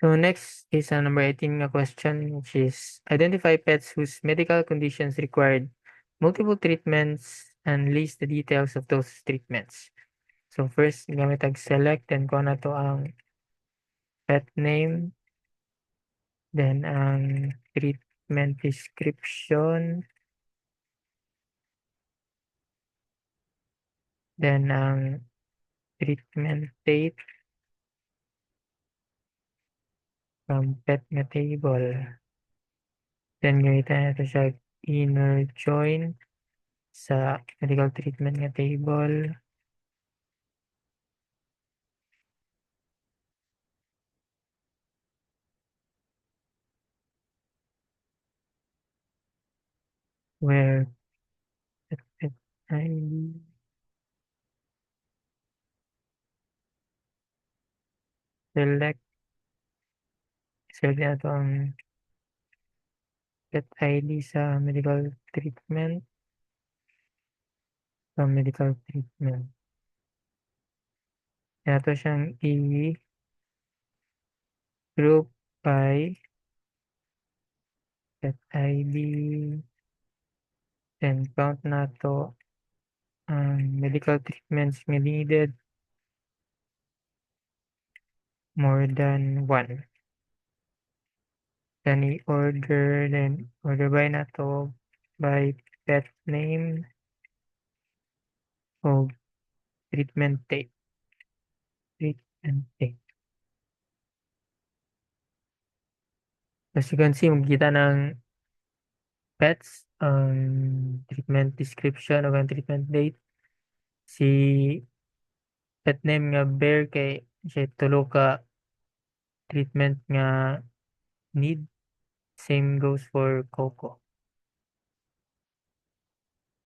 So next is number 18 na question, which is identify pets whose medical conditions required multiple treatments and list the details of those treatments. So first, gamit tag select, then kung ano to ang pet name, then ang treatment description, then ang treatment date from pet nga table. Then gamitan nato siya inner join sa medical treatment nga table. Where pet ID, select, select nato ang pet ID sa medical treatment. Nato siyang i-group by pet ID, then count nato ang medical treatments nga needed more than one. Then i-order, then order by nato by pet name o treatment date. Treatment date. As you can see, magkita ng pets, ang treatment description o ang treatment date. Si pet name nga bear kay siya tulo ka treatment nga need. Same goes for Coco.